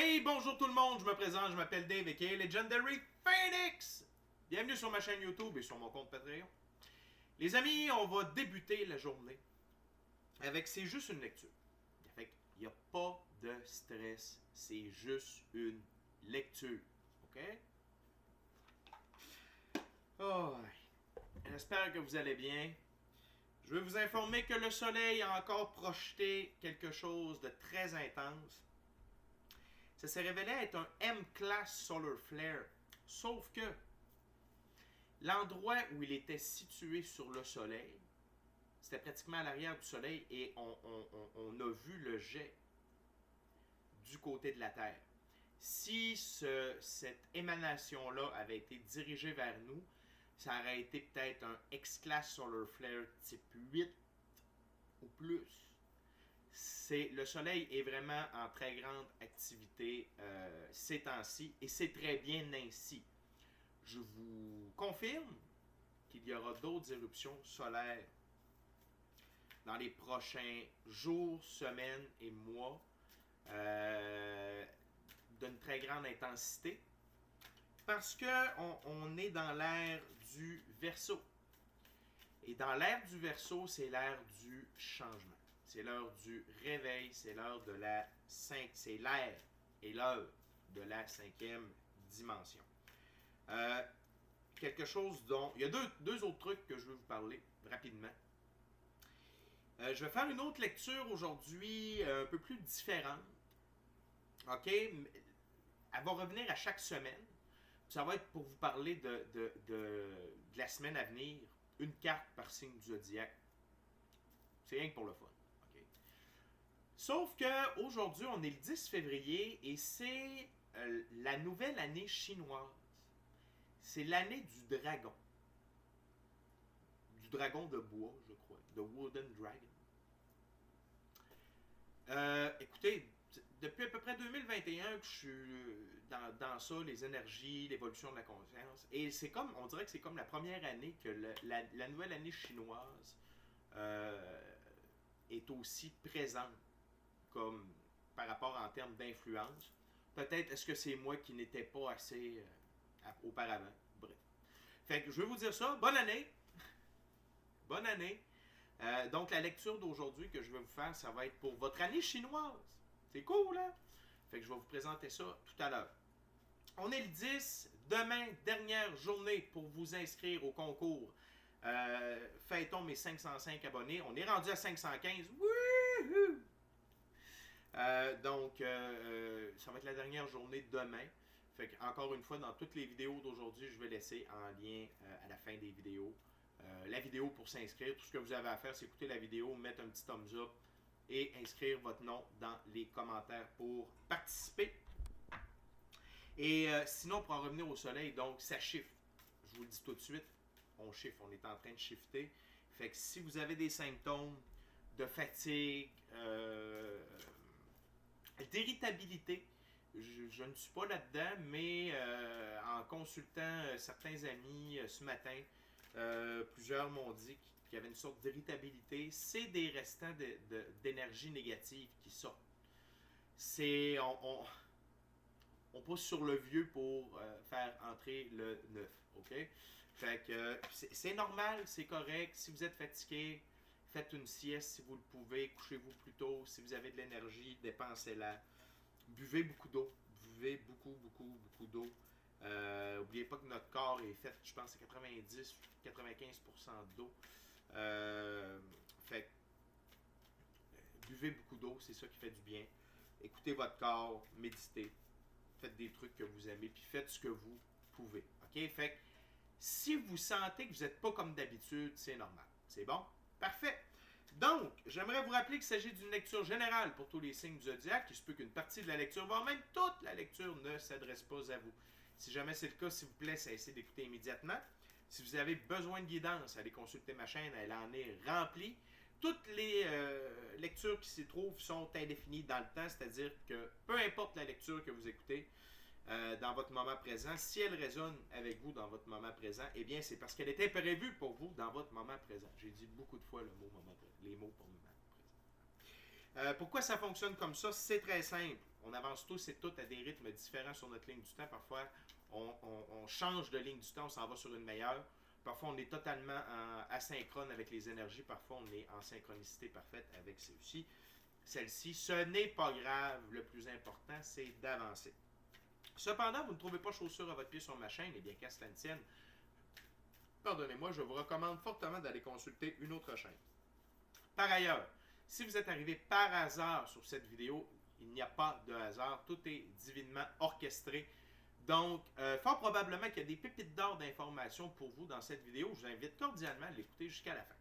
Hey, bonjour tout le monde, je me présente, je m'appelle Dave aka Legendary Phoenix. Bienvenue sur ma chaîne YouTube et sur mon compte Patreon. Les amis, on va débuter la journée avec c'est juste une lecture. Fait qu'il n'y a pas de stress, c'est juste une lecture. OK? Oh, j'espère que vous allez bien. Je veux vous informer que le soleil a encore projeté quelque chose de très intense. Ça s'est révélé être un M-Class Solar Flare. Sauf que l'endroit où il était situé sur le soleil, c'était pratiquement à l'arrière du soleil et on a vu le jet du côté de la Terre. Si cette émanation-là avait été dirigée vers nous, ça aurait été peut-être un X-Class Solar Flare type 8 ou plus. Le soleil est vraiment en très grande activité ces temps-ci et c'est très bien ainsi. Je vous confirme qu'il y aura d'autres éruptions solaires dans les prochains jours, semaines et mois d'une très grande intensité parce qu'on est dans l'ère du Verseau. Et dans l'ère du Verseau, c'est l'ère du changement. C'est l'heure du réveil, c'est l'heure de la c'est l'ère et l'heure de la cinquième dimension. Quelque chose dont... Il y a deux autres trucs que je veux vous parler rapidement. Je vais faire une autre lecture aujourd'hui un peu plus différente. OK? Elle va revenir à chaque semaine. Ça va être pour vous parler de la semaine à venir. Une carte par signe du zodiaque. C'est rien que pour le fun. Okay? Sauf que aujourd'hui, on est le 10 février et c'est la nouvelle année chinoise. C'est l'année du dragon. Du dragon de bois, je crois. The Wooden Dragon. Écoutez, depuis à peu près 2021 que je suis dans ça, les énergies, l'évolution de la conscience. Et c'est comme, on dirait que c'est comme la première année que la nouvelle année chinoise est aussi présente comme par rapport en termes d'influence. Peut-être est-ce que c'est moi qui n'étais pas assez auparavant. Bref. Fait que je vais vous dire ça. Bonne année! Bonne année! Donc la lecture d'aujourd'hui que je vais vous faire, ça va être pour votre année chinoise. C'est cool, hein? Fait que je vais vous présenter ça tout à l'heure. On est le 10. Demain, dernière journée pour vous inscrire au concours. Fêtons mes 505 abonnés. On est rendu à 515. Wouhou! Donc, ça va être la dernière journée de demain. Fait que, encore une fois, dans toutes les vidéos d'aujourd'hui, je vais laisser en lien à la fin des vidéos la vidéo pour s'inscrire. Tout ce que vous avez à faire, c'est écouter la vidéo, mettre un petit thumbs up et inscrire votre nom dans les commentaires pour participer. Et sinon, pour en revenir au soleil, donc ça chiffre. Je vous le dis tout de suite, on chiffre, on est en train de shifter. Fait que si vous avez des symptômes de fatigue, d'irritabilité, je ne suis pas là-dedans, mais en consultant certains amis ce matin, plusieurs m'ont dit qu'il y avait une sorte d'irritabilité. C'est des restants d'énergie négative qui sortent. C'est... On pousse sur le vieux pour faire entrer le neuf, OK? Fait que c'est normal, c'est correct. Si vous êtes fatigué, faites une sieste si vous le pouvez, couchez-vous plus tôt. Si vous avez de l'énergie, dépensez-la. Buvez beaucoup d'eau. Buvez beaucoup d'eau. N'oubliez pas que notre corps est fait, je pense, à 90-95% d'eau. Fait buvez beaucoup d'eau, c'est ça qui fait du bien. Écoutez votre corps, méditez. Faites des trucs que vous aimez, puis faites ce que vous pouvez. OK? Fait que si vous sentez que vous n'êtes pas comme d'habitude, c'est normal. C'est bon? Parfait! Donc, j'aimerais vous rappeler qu'il s'agit d'une lecture générale pour tous les signes du zodiaque. Il se peut qu'une partie de la lecture, voire même toute la lecture, ne s'adresse pas à vous. Si jamais c'est le cas, s'il vous plaît, cessez d'écouter immédiatement. Si vous avez besoin de guidance, allez consulter ma chaîne, elle en est remplie. Toutes les lectures qui s'y trouvent sont indéfinies dans le temps, c'est-à-dire que peu importe la lecture que vous écoutez dans votre moment présent, si elle résonne avec vous dans votre moment présent, eh bien c'est parce qu'elle était prévue pour vous dans votre moment présent. J'ai dit beaucoup de fois le mot moment présent, les mots pour moment présent. Pourquoi ça fonctionne comme ça? C'est très simple. on avance tous et toutes à des rythmes différents sur notre ligne du temps. Parfois, on change de ligne du temps, on s'en va sur une meilleure. Parfois, on est totalement asynchrone avec les énergies. Parfois, on est en synchronicité parfaite avec celle-ci. Ce n'est pas grave. Le plus important, c'est d'avancer. Cependant, vous ne trouvez pas chaussure à votre pied sur ma chaîne, eh bien, qu'à cela ne tienne, pardonnez-moi, je vous recommande fortement d'aller consulter une autre chaîne. Par ailleurs, si vous êtes arrivé par hasard sur cette vidéo, il n'y a pas de hasard, tout est divinement orchestré. Donc, fort probablement qu'il y a des pépites d'or d'informations pour vous dans cette vidéo. Je vous invite cordialement à l'écouter jusqu'à la fin.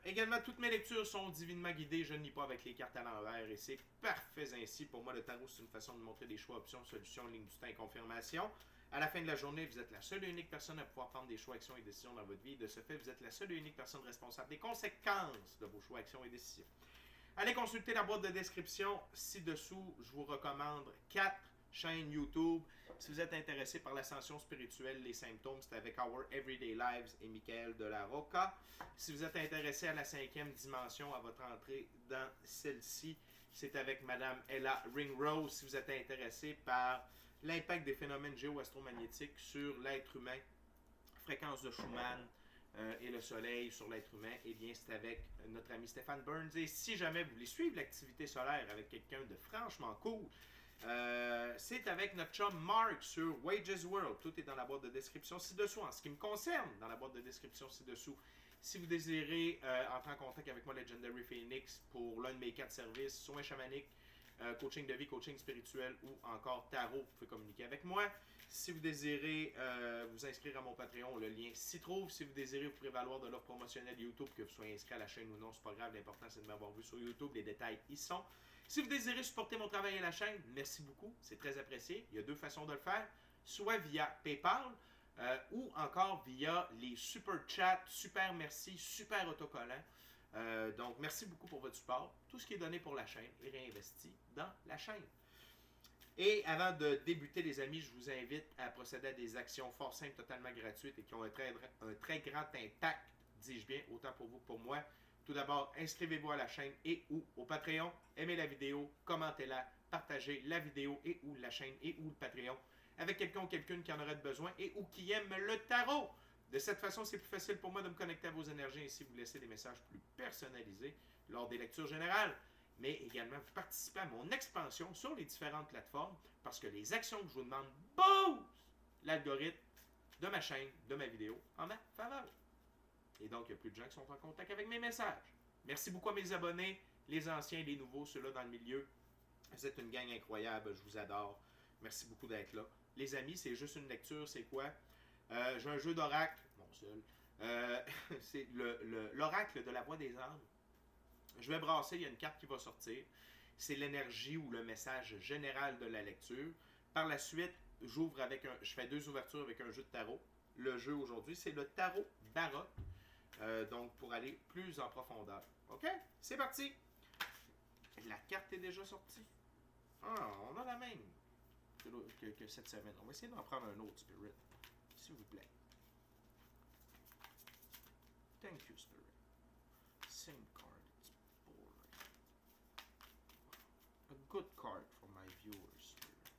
Également, toutes mes lectures sont divinement guidées. Je ne lis pas avec les cartes à l'envers et c'est parfait ainsi. Pour moi, le tarot, c'est une façon de montrer des choix, options, solutions, lignes du temps et confirmation. À la fin de la journée, vous êtes la seule et unique personne à pouvoir prendre des choix, actions et décisions dans votre vie. De ce fait, vous êtes la seule et unique personne responsable des conséquences de vos choix, actions et décisions. Allez consulter la boîte de description ci-dessous. Je vous recommande 4 chaînes YouTube. Si vous êtes intéressé par l'ascension spirituelle, les symptômes, c'est avec Our Everyday Lives et Michael de la Rocca. Si vous êtes intéressé à la 5e dimension, à votre entrée dans celle-ci, c'est avec Madame Ella Ringrose. Si vous êtes intéressé par l'impact des phénomènes géo-astromagnétiques sur l'être humain, fréquence de Schumann et le soleil sur l'être humain, eh bien c'est avec notre ami Stéphane Burns. Et si jamais vous voulez suivre l'activité solaire avec quelqu'un de franchement cool, c'est avec notre chum Mark sur Wages World. Tout est dans la boîte de description ci-dessous. En ce qui me concerne, dans la boîte de description ci-dessous, si vous désirez entrer en contact avec moi, Legendary Phoenix, pour l'un de mes 4 services, soins chamaniques, coaching de vie, coaching spirituel ou encore tarot, vous pouvez communiquer avec moi. Si vous désirez vous inscrire à mon Patreon, le lien s'y trouve. Si vous désirez vous prévaloir de l'offre promotionnelle YouTube, que vous soyez inscrit à la chaîne ou non, c'est pas grave. L'important, c'est de m'avoir vu sur YouTube. Les détails y sont. Si vous désirez supporter mon travail à la chaîne, merci beaucoup. C'est très apprécié. Il y a 2 façons de le faire. Soit via PayPal ou encore via les super chats, super merci, super autocollants. Donc, merci beaucoup pour votre support. Tout ce qui est donné pour la chaîne est réinvesti dans la chaîne. Et avant de débuter, les amis, je vous invite à procéder à des actions fort simples, totalement gratuites et qui ont un très grand impact, dis-je bien, autant pour vous que pour moi. Tout d'abord, inscrivez-vous à la chaîne et ou au Patreon. Aimez la vidéo, commentez-la, partagez la vidéo et ou la chaîne et ou le Patreon avec quelqu'un ou quelqu'une qui en aurait besoin et ou qui aime le tarot. De cette façon, c'est plus facile pour moi de me connecter à vos énergies et ainsi vous laisser des messages plus personnalisés lors des lectures générales. Mais également, vous participez à mon expansion sur les différentes plateformes parce que les actions que je vous demande boostent l'algorithme de ma chaîne, de ma vidéo, en ma faveur. Et donc, il y a plus de gens qui sont en contact avec mes messages. Merci beaucoup à mes abonnés, les anciens, les nouveaux, ceux-là dans le milieu. Vous êtes une gang incroyable, je vous adore. Merci beaucoup d'être là. Les amis, c'est juste une lecture, c'est quoi? J'ai un jeu d'oracle, mon seul. C'est l'oracle de la voix des âmes. Je vais brasser, il y a une carte qui va sortir. C'est l'énergie ou le message général de la lecture. Par la suite, je fais 2 ouvertures avec un jeu de tarot. Le jeu aujourd'hui, c'est le tarot baroque. Donc, pour aller plus en profondeur. OK? C'est parti! La carte est déjà sortie. Ah, on a la même que cette semaine. On va essayer d'en prendre un autre, Spirit. S'il vous plaît. Thank you, Spirit. Same card. It's boring. A good card for my viewers, Spirit.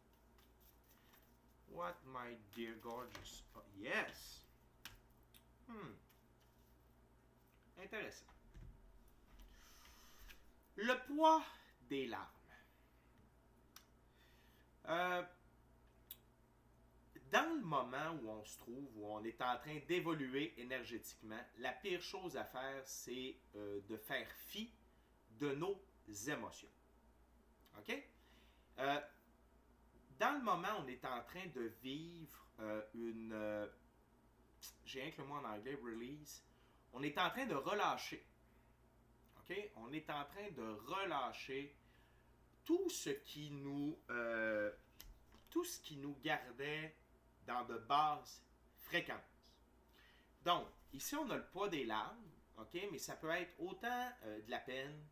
What, my dear gorgeous... Oh, yes! Intéressant. Le poids des larmes. Dans le moment où on se trouve, où on est en train d'évoluer énergétiquement, la pire chose à faire, c'est de faire fi de nos émotions. OK? Dans le moment où on est en train de vivre j'ai rien que le mot en anglais, release. On est en train de relâcher. OK? On est en train de relâcher tout ce qui nous gardait dans de basses fréquences. Donc, ici, on a le poids des larmes, OK? Mais ça peut être autant de la peine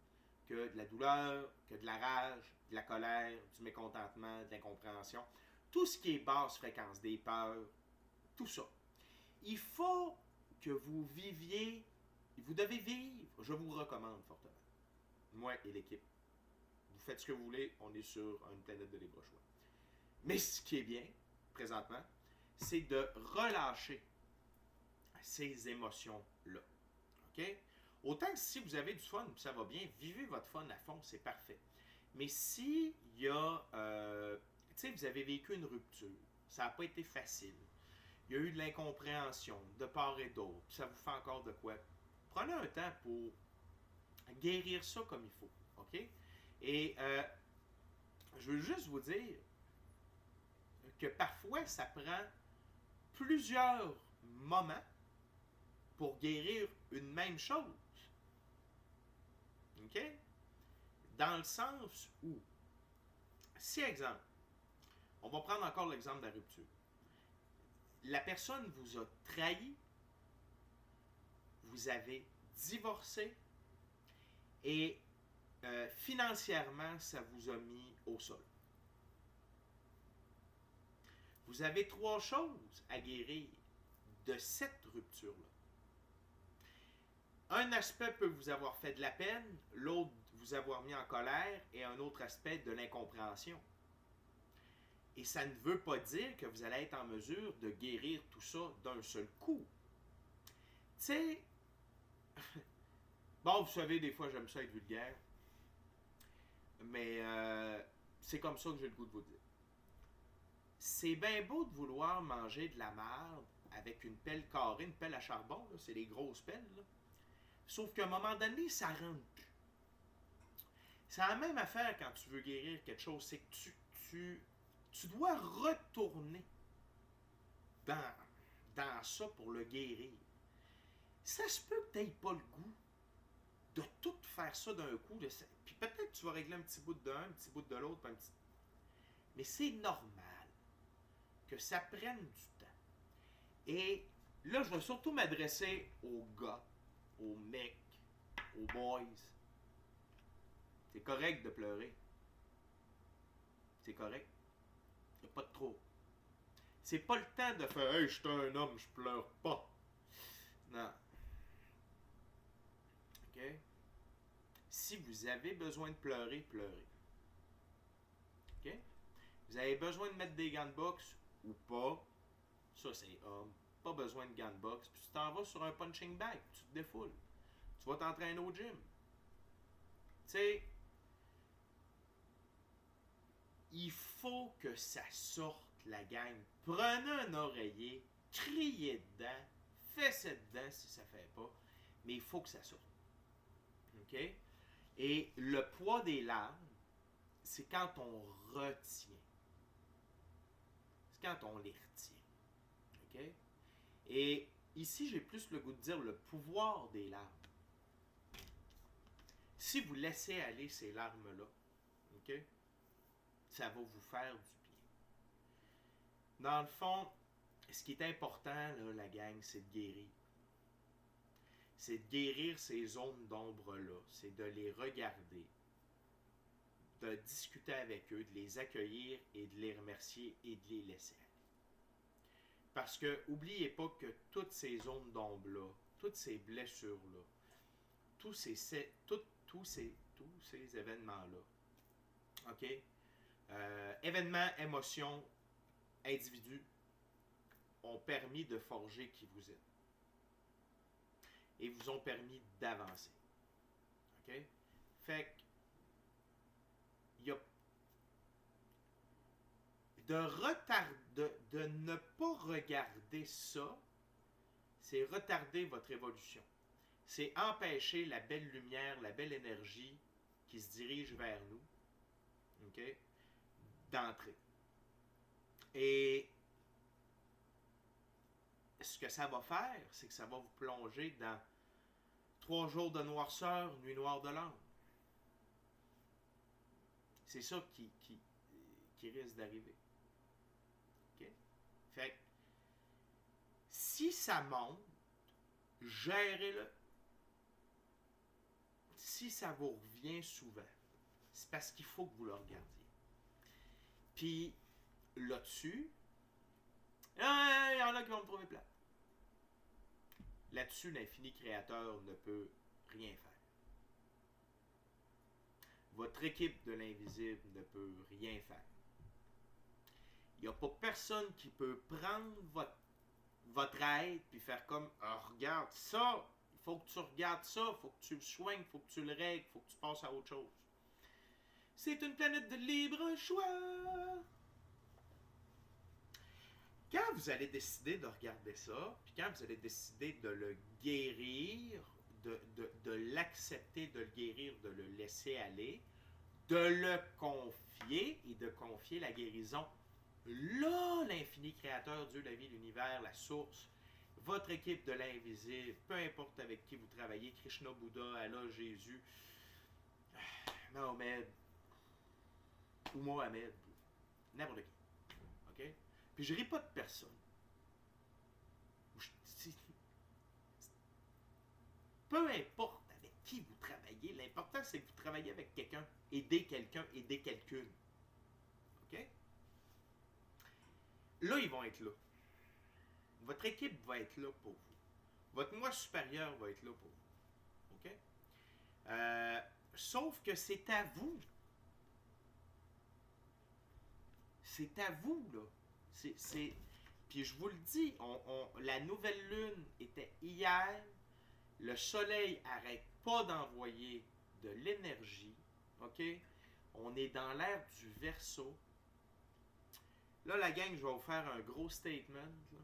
que de la douleur, que de la rage, de la colère, du mécontentement, de l'incompréhension. Tout ce qui est basse fréquence, des peurs, tout ça. Il faut que vous viviez, vous devez vivre, je vous recommande fortement, moi et l'équipe, vous faites ce que vous voulez, on est sur une planète de libre choix. Mais ce qui est bien, présentement, c'est de relâcher ces émotions-là. OK? Autant que si vous avez du fun, ça va bien, vivez votre fun à fond, c'est parfait. Mais si il y a, tu sais, vous avez vécu une rupture, ça n'a pas été facile, il y a eu de l'incompréhension de part et d'autre, ça vous fait encore de quoi, prenez un temps pour guérir ça comme il faut, OK? Et je veux juste vous dire que parfois, ça prend plusieurs moments pour guérir une même chose. OK? Dans le sens où, si exemple, on va prendre encore l'exemple de la rupture. La personne vous a trahi, vous avez divorcé et financièrement, ça vous a mis au sol. Vous avez 3 choses à guérir de cette rupture-là. Un aspect peut vous avoir fait de la peine, l'autre vous avoir mis en colère et un autre aspect de l'incompréhension. Et ça ne veut pas dire que vous allez être en mesure de guérir tout ça d'un seul coup. Tu sais, bon, vous savez, des fois j'aime ça être vulgaire, mais c'est comme ça que j'ai le goût de vous dire. C'est bien beau de vouloir manger de la merde avec une pelle carrée, une pelle à charbon, là, c'est les grosses pelles, là. Sauf qu'à un moment donné, ça rentre plus. C'est la même affaire quand tu veux guérir quelque chose, c'est que tu dois retourner dans ça pour le guérir. Ça se peut que tu n'aies pas le goût de tout faire ça d'un coup. Puis peut-être que tu vas régler un petit bout d'un, un petit bout de l'autre, un petit... Mais c'est normal que ça prenne du temps. Et là, je vais surtout m'adresser aux gars, aux mecs, aux boys. C'est correct de pleurer. C'est correct. Il n'y a pas de trop. C'est pas le temps de faire « Hey, je suis un homme, je pleure pas. » Non. OK? Si vous avez besoin de pleurer, pleurez. OK? Vous avez besoin de mettre des gants de boxe ou pas, ça c'est homme. Pas besoin de gants de boxe. Puis tu t'en vas sur un punching bag, tu te défoules. Tu vas t'entraîner au gym. Tu sais, il faut que ça sorte, la gang. Prenez un oreiller, criez dedans, fessez dedans si ça ne fait pas, mais il faut que ça sorte. OK? Et le poids des larmes, c'est quand on retient. C'est quand on les retient. OK? Et ici, j'ai plus le goût de dire le pouvoir des larmes. Si vous laissez aller ces larmes-là, OK? Ça va vous faire du bien. Dans le fond, ce qui est important, là, la gang, c'est de guérir. C'est de guérir ces zones d'ombre-là. C'est de les regarder, de discuter avec eux, de les accueillir et de les remercier et de les laisser aller. Parce que, n'oubliez pas que toutes ces zones d'ombre-là, toutes ces blessures-là, tous ces événements-là, OK? Événements, émotions, individus ont permis de forger qui vous êtes. Et vous ont permis d'avancer. OK? Fait que, il y a de ne pas regarder ça, c'est retarder votre évolution. C'est empêcher la belle lumière, la belle énergie qui se dirige vers nous, OK, d'entrer. Et ce que ça va faire, c'est que ça va vous plonger dans 3 jours de noirceur, nuit noire de l'âme. C'est ça qui risque d'arriver. OK? Fait que, si ça monte, gérez-le. Si ça vous revient souvent, c'est parce qu'il faut que vous le regardiez. Puis, là-dessus, il y en a qui vont me trouver plate. Là-dessus, l'infini créateur ne peut rien faire. Votre équipe de l'invisible ne peut rien faire. Il n'y a pas personne qui peut prendre votre aide puis faire comme regarde ça, il faut que tu regardes ça, il faut que tu le soignes, il faut que tu le règles, il faut que tu passes à autre chose. C'est une planète de libre choix. Quand vous allez décider de regarder ça, puis quand vous allez décider de le guérir, de l'accepter, de le guérir, de le laisser aller, de le confier et de confier la guérison, là, l'infini créateur, Dieu, la vie, l'univers, la source, votre équipe de l'invisible, peu importe avec qui vous travaillez, Krishna, Bouddha, Allah, Jésus, Mohamed, ou Mohamed, n'importe qui. OK? Puis je ris pas de personne. Peu importe avec qui vous travaillez, l'important c'est que vous travaillez avec quelqu'un, aider quelqu'un, aider quelqu'une. OK? Là, ils vont être là. Votre équipe va être là pour vous. Votre moi supérieur va être là pour vous. OK? Sauf que c'est à vous. C'est à vous, là. Puis je vous le dis, la nouvelle lune était hier. Le soleil n'arrête pas d'envoyer de l'énergie. OK? On est dans l'ère du Verseau. Là, la gang, je vais vous faire un gros statement. Là.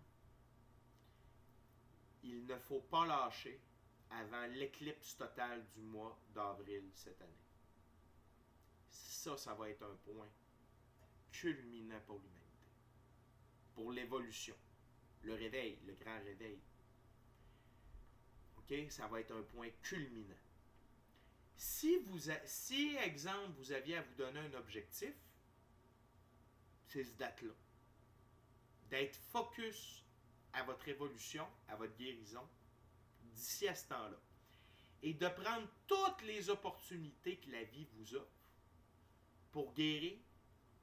Il ne faut pas lâcher avant l'éclipse totale du mois d'avril cette année. Ça va être un point culminant pour l'humanité. Pour l'évolution. Le réveil, le grand réveil. OK? Ça va être un point culminant. Si, exemple, vous aviez à vous donner un objectif, c'est cette date-là. D'être focus à votre évolution, à votre guérison, d'ici à ce temps-là. Et de prendre toutes les opportunités que la vie vous offre pour guérir,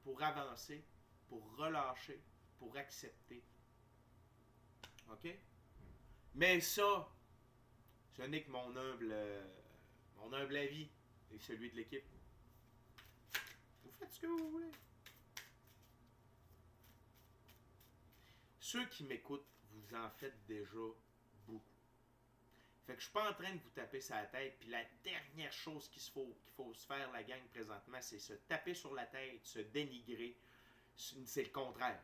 pour avancer, pour relâcher, pour accepter. OK? Mais ça, ce n'est que mon humble avis et celui de l'équipe. Vous faites ce que vous voulez. Ceux qui m'écoutent, vous en faites déjà beaucoup. Fait que je suis pas en train de vous taper sur la tête, puis la dernière chose qu'il faut se faire, la gang, présentement, c'est se taper sur la tête, se dénigrer. C'est le contraire.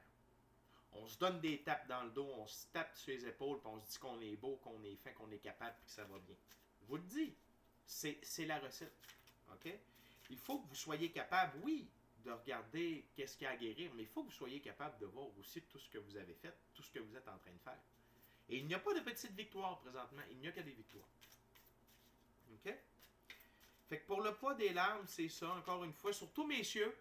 On se donne des tapes dans le dos, on se tape sur les épaules, puis on se dit qu'on est beau, qu'on est fin, qu'on est capable, puis que ça va bien. Je vous le dis, c'est la recette. OK? Il faut que vous soyez capable, oui, de regarder qu'est-ce qu'il y a à guérir, mais il faut que vous soyez capable de voir aussi tout ce que vous avez fait, tout ce que vous êtes en train de faire. Et il n'y a pas de petites victoires présentement, il n'y a que des victoires. OK? Fait que pour le poids des larmes, c'est ça, encore une fois, surtout messieurs.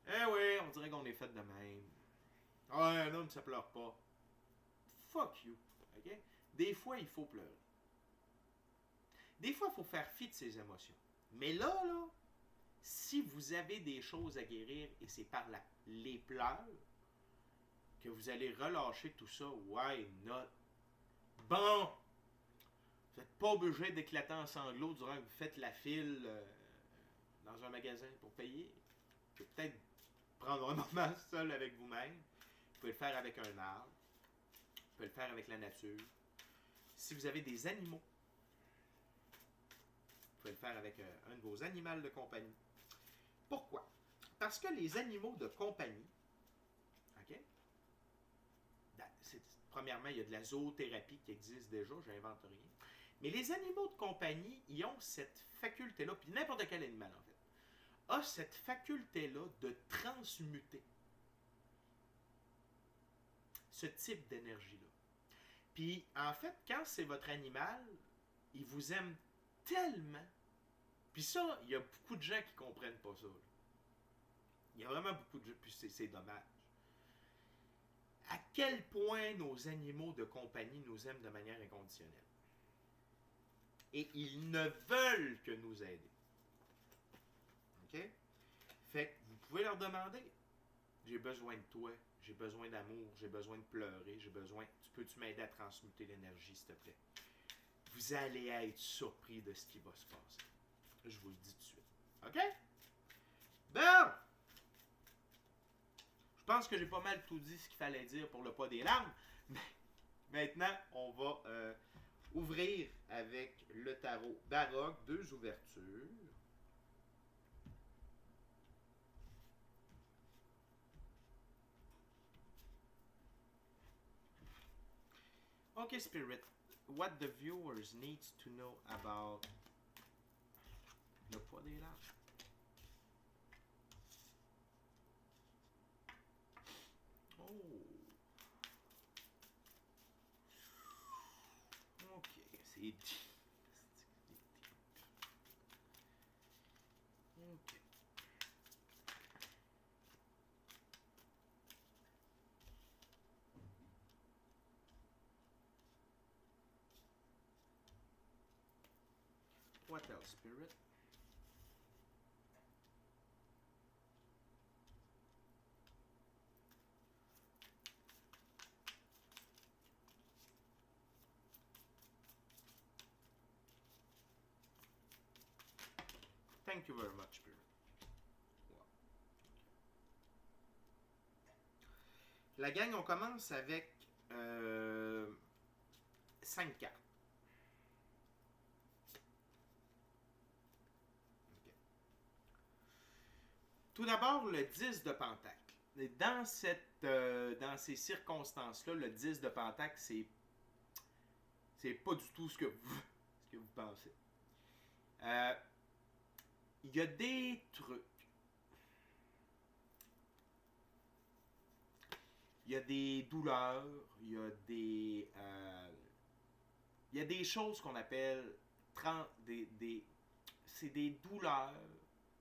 Eh oui, on dirait qu'on est fait de même. Ah, un homme, ça pleure pas. Fuck you. OK? Des fois, il faut pleurer. Des fois, il faut faire fi de ses émotions. Mais là, si vous avez des choses à guérir et c'est par les pleurs que vous allez relâcher tout ça, why not? Bon! Vous n'êtes pas obligé d'éclater en sanglots durant que vous faites la file dans un magasin pour payer. Vous pouvez peut-être prendre un moment seul avec vous-même. Vous pouvez le faire avec un arbre. Vous pouvez le faire avec la nature. Si vous avez des animaux, vous pouvez le faire avec un de vos animaux de compagnie. Pourquoi? Parce que les animaux de compagnie, OK? Premièrement, il y a de la zoothérapie qui existe déjà, j'invente rien. Mais les animaux de compagnie, ils ont cette faculté-là, puis n'importe quel animal en fait, a cette faculté-là de transmuter ce type d'énergie-là. Puis en fait, quand c'est votre animal, il vous aime tellement. Puis ça, il y a beaucoup de gens qui ne comprennent pas ça. Là. Il y a vraiment beaucoup de gens, puis c'est dommage. À quel point nos animaux de compagnie nous aiment de manière inconditionnelle. Et ils ne veulent que nous aider. OK? Fait que vous pouvez leur demander, j'ai besoin de toi, j'ai besoin d'amour, j'ai besoin de pleurer, peux-tu m'aider à transmuter l'énergie, s'il te plaît? Vous allez être surpris de ce qui va se passer. Je vous le dis tout de suite. OK? Bon! Je pense que j'ai pas mal tout dit ce qu'il fallait dire pour le pas des larmes. Mais maintenant, on va ouvrir avec le tarot baroque, 2 ouvertures. OK, Spirit. What the viewers need to know about le poids des larmes. Oh. OK, c'est deep. OK. What else, Spirit? Thank you very much, Spirit. Wow. La gang, on commence avec 5 cartes. Okay. Tout d'abord, le 10 de Pentacle. Et dans ces circonstances-là, le 10 de Pentacle, c'est pas du tout ce que vous pensez. Il y a des trucs. Il y a des douleurs, il y a des choses qu'on appelle c'est des douleurs,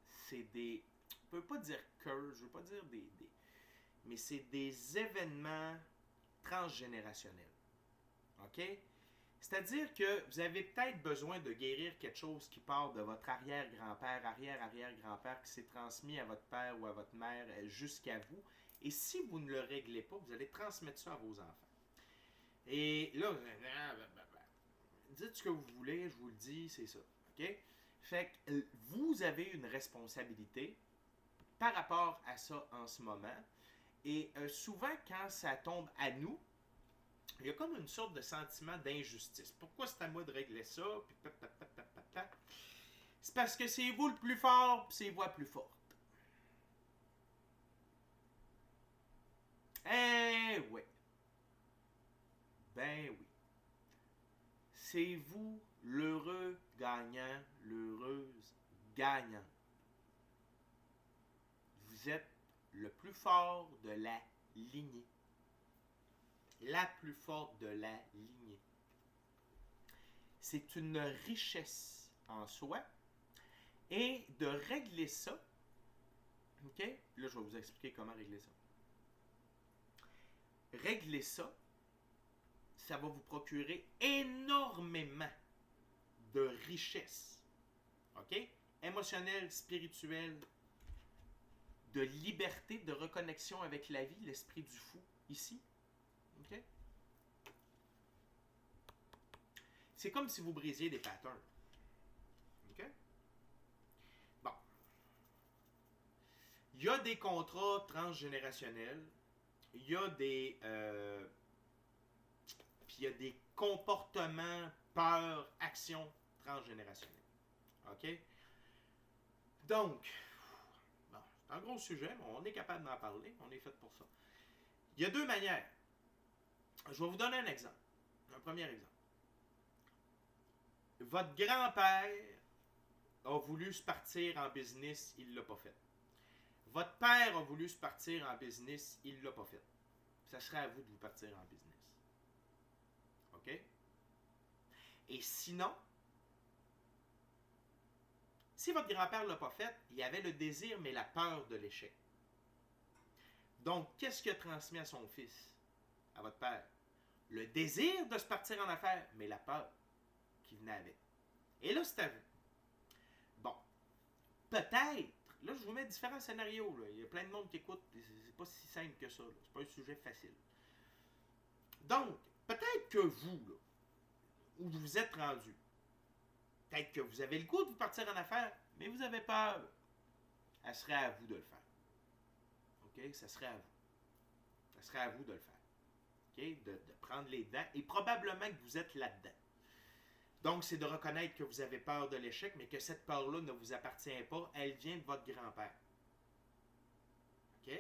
c'est des, je ne peux pas dire curse, je ne veux pas dire mais c'est des événements transgénérationnels. OK? C'est-à-dire que vous avez peut-être besoin de guérir quelque chose qui part de votre arrière-grand-père, arrière-arrière-grand-père, qui s'est transmis à votre père ou à votre mère jusqu'à vous. Et si vous ne le réglez pas, vous allez transmettre ça à vos enfants. Et là, dites ce que vous voulez, je vous le dis, c'est ça. OK? Fait que vous avez une responsabilité par rapport à ça en ce moment. Et souvent, quand ça tombe à nous, il y a comme une sorte de sentiment d'injustice. Pourquoi c'est à moi de régler ça? C'est parce que c'est vous le plus fort, puis c'est voix plus forte. Eh oui. Ben oui. C'est vous l'heureux gagnant, l'heureuse gagnante. Vous êtes le plus fort de la lignée. La plus forte de la lignée. C'est une richesse en soi. Et de régler ça, OK? Là, je vais vous expliquer comment régler ça. Régler ça, ça va vous procurer énormément de richesse. OK? Émotionnelle, spirituelle, de liberté, de reconnexion avec la vie, l'esprit du fou, ici. OK? C'est comme si vous brisiez des patterns. OK? Bon. Il y a des contrats transgénérationnels. Il y a des... puis il y a des comportements, peurs, actions transgénérationnelles. OK? Donc, bon, c'est un gros sujet, mais on est capable d'en parler. On est fait pour ça. Il y a 2 manières. Je vais vous donner un exemple. Un premier exemple. Votre grand-père a voulu se partir en business, il ne l'a pas fait. Votre père a voulu se partir en business, il ne l'a pas fait. Ça serait à vous de vous partir en business. OK? Et sinon, si votre grand-père ne l'a pas fait, il y avait le désir, mais la peur de l'échec. Donc, qu'est-ce qu'il a transmis à son fils, à votre père? Le désir de se partir en affaires, mais la peur qui venait avec. Et là, c'est à vous. Bon, peut-être, là, je vous mets différents scénarios. Là. Il y a plein de monde qui écoute, c'est pas si simple que ça. Là. C'est pas un sujet facile. Donc, peut-être que vous, là, où vous êtes rendu, Peut-être que vous avez le goût de vous partir en affaires, mais vous avez peur. Ça serait à vous de le faire. OK? Ça serait à vous. Ça serait à vous de le faire. OK? De prendre les devants. Et probablement que vous êtes là-dedans. Donc, c'est de reconnaître que vous avez peur de l'échec, mais que cette peur-là ne vous appartient pas. Elle vient de votre grand-père. OK?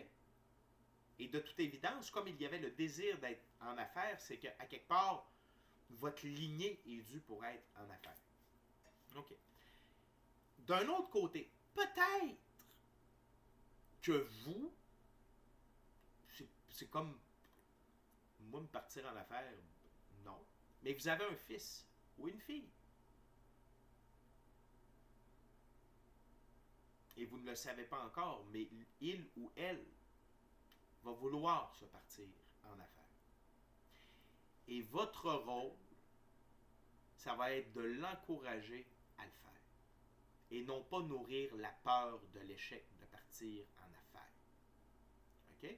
Et de toute évidence, comme il y avait le désir d'être en affaires, c'est qu'à quelque part, votre lignée est due pour être en affaires. OK. D'un autre côté, peut-être que vous, c'est comme moi me partir en affaires, non. Mais vous avez un fils ou une fille. Et vous ne le savez pas encore, mais il ou elle va vouloir se partir en affaires. Et votre rôle, ça va être de l'encourager à le faire. Et non pas nourrir la peur de l'échec de partir en affaires. OK?